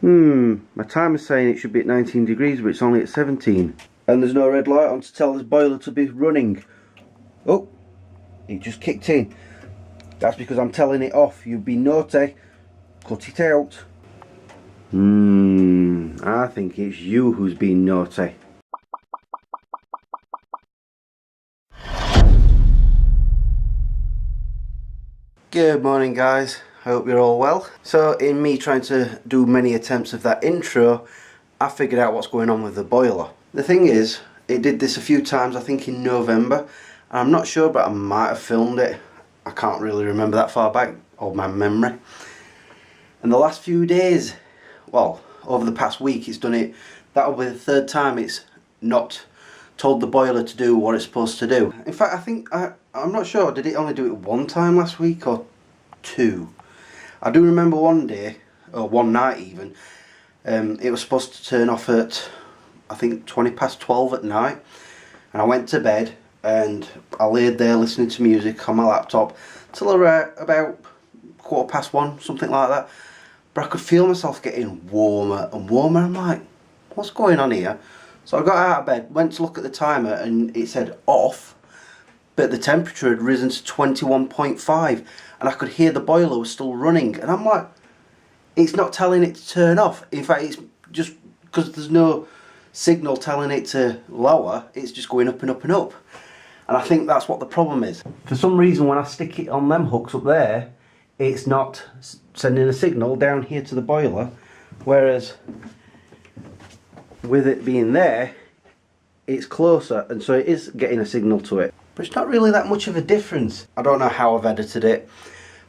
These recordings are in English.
My timer's saying it should be at 19 degrees, but it's only at 17. And there's no red light on to tell this boiler to be running. Oh, it just kicked in. That's because I'm telling it off. You've been naughty. Cut it out. I think it's you who's been naughty. Good morning, guys. I hope you're all well. So in me trying to do many attempts of that intro, I figured out what's going on with the boiler. The thing is, it did this a few times, I think in November, and I'm not sure, but I might have filmed it. I can't really remember that far back, of my memory. And the last few days, well, over the past week, it's done it. That'll be the third time it's not told the boiler to do what it's supposed to do. In fact, I think, I'm not sure, did it only do it one time last week or two? I do remember one day, or one night even, it was supposed to turn off at, I think, 20 past 12 at night. And I went to bed and I laid there listening to music on my laptop till around about 1:15, something like that. But I could feel myself getting warmer and warmer. I'm like, what's going on here? So I got out of bed, went to look at the timer, and it said off, but the temperature had risen to 21.5, and I could hear the boiler was still running. And I'm like, it's not telling it to turn off. In fact, it's just because there's no signal telling it to lower, it's just going up and up and up. And I think that's what the problem is. For some reason, when I stick it on them hooks up there, it's not sending a signal down here to the boiler, whereas with it being there, it's closer, and so it is getting a signal to it. But it's not really that much of a difference. I don't know how I've edited it,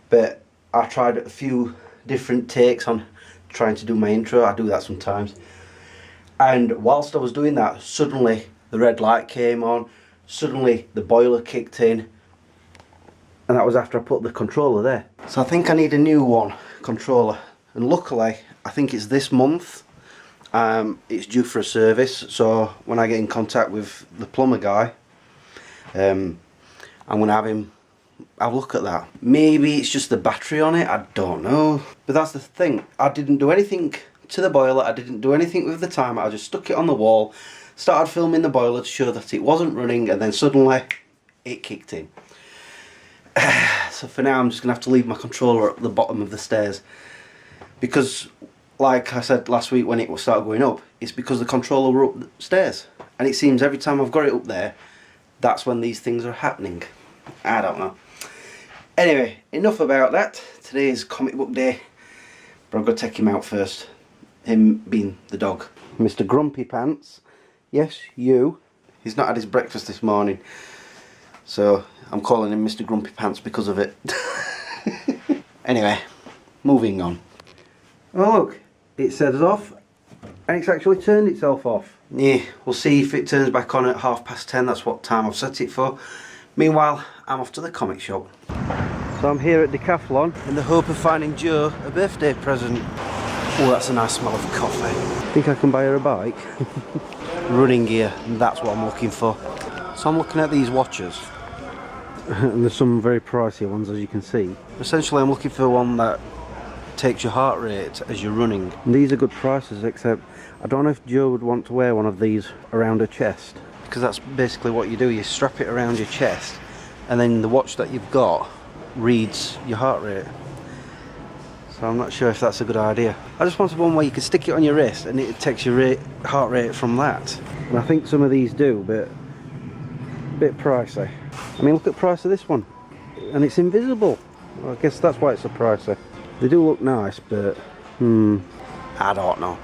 but I tried a few different takes on trying to do my intro. I do that sometimes. And whilst I was doing that, suddenly the red light came on, suddenly the boiler kicked in, and that was after I put the controller there. So I think I need a new one, controller, and luckily I think it's this month. It's due for a service, so when I get in contact with the plumber guy, I'm going to have him have a look at that. Maybe it's just the battery on it, I don't know. But that's the thing, I didn't do anything to the boiler, I didn't do anything with the timer, I just stuck it on the wall, started filming the boiler to show that it wasn't running, and then suddenly it kicked in. So for now I'm just going to have to leave my controller at the bottom of the stairs, because like I said last week when it started going up, it's because the controller were up the stairs, and it seems every time I've got it up there, that's when these things are happening. I don't know. Anyway, enough about that. Today is comic book day, but I've got to take him out first. Him being the dog. Mr. Grumpy Pants. Yes, you. He's not had his breakfast this morning, so I'm calling him Mr. Grumpy Pants because of it. Anyway, moving on. Oh look, it says off, and it's actually turned itself off. Yeah, we'll see if it turns back on at 10:30, that's what time I've set it for. Meanwhile, I'm off to the comic shop. So I'm here at Decathlon in the hope of finding Joe a birthday present. Oh, that's a nice smell of coffee. Think I can buy her a bike? Running gear, that's what I'm looking for. So I'm looking at these watches. And there's some very pricey ones, as you can see. Essentially I'm looking for one that takes your heart rate as you're running. And these are good prices, except I don't know if Joe would want to wear one of these around her chest, because that's basically what you do, you strap it around your chest and then the watch that you've got reads your heart rate. So I'm not sure if that's a good idea. I just wanted one where you can stick it on your wrist and it takes your heart rate from that. And I think some of these do, but a bit pricey. I mean, look at the price of this one, and it's invisible. Well, I guess that's why it's so pricey. They do look nice, but I don't know.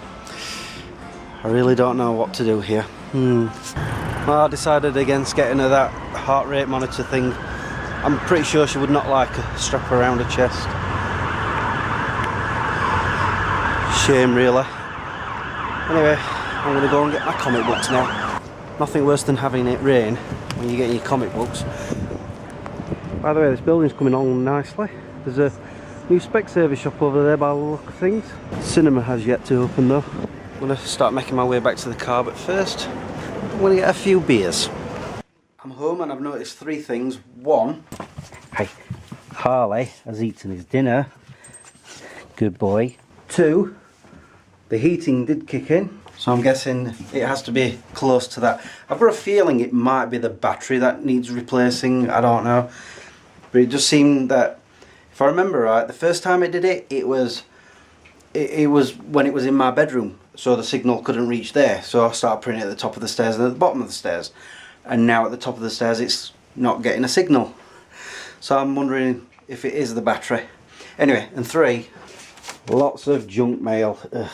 I really don't know what to do here. Well, I decided against getting her that heart rate monitor thing. I'm pretty sure she would not like a strap around her chest. Shame, really. Anyway, I'm going to go and get my comic books now. Nothing worse than having it rain when you're getting your comic books. By the way, this building's coming along nicely. There's a new Specsavers shop over there by the look of things. Cinema has yet to open though. I'm going to start making my way back to the car, but first I'm going to get a few beers. I'm home and I've noticed three things. One, hey, Harley has eaten his dinner. Good boy. Two, the heating did kick in, so I'm guessing it has to be close to that. I've got a feeling it might be the battery that needs replacing, I don't know. But it just seemed that, if I remember right, the first time I did it, it was when it was in my bedroom, so the signal couldn't reach there. So I started putting it at the top of the stairs and at the bottom of the stairs. And now at the top of the stairs it's not getting a signal. So I'm wondering if it is the battery. Anyway, and 3, lots of junk mail. Ugh.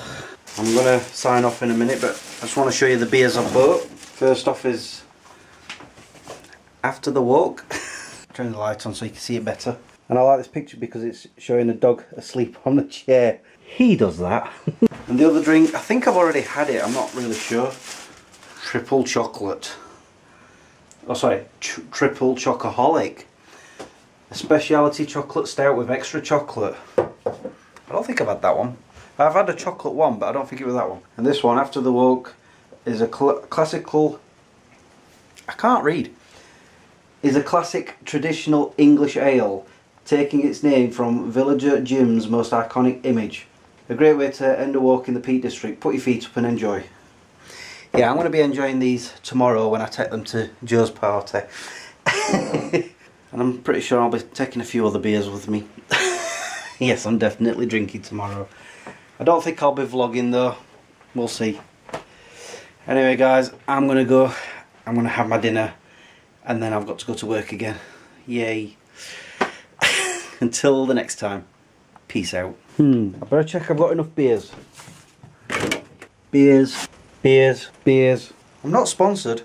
I'm going to sign off in a minute, but I just want to show you the beers I bought. First off is After the Walk. Turn the light on so you can see it better. And I like this picture because it's showing a dog asleep on the chair. He does that. And the other drink, I think I've already had it, I'm not really sure. Triple chocolate. Oh sorry, triple chocoholic. A speciality chocolate stout with extra chocolate. I don't think I've had that one. I've had a chocolate one, but I don't think it was that one. And this one, After the Walk, is a classical... I can't read. Is a classic traditional English ale, taking its name from villager Jim's most iconic image. A great way to end a walk in the Peak District. Put your feet up and enjoy. Yeah, I'm going to be enjoying these tomorrow when I take them to Joe's party. And I'm pretty sure I'll be taking a few other beers with me. Yes, I'm definitely drinking tomorrow. I don't think I'll be vlogging though. We'll see. Anyway guys, I'm going to go. I'm going to have my dinner. And then I've got to go to work again. Yay. Until the next time. Peace out. I better check I've got enough beers. Beers. I'm not sponsored.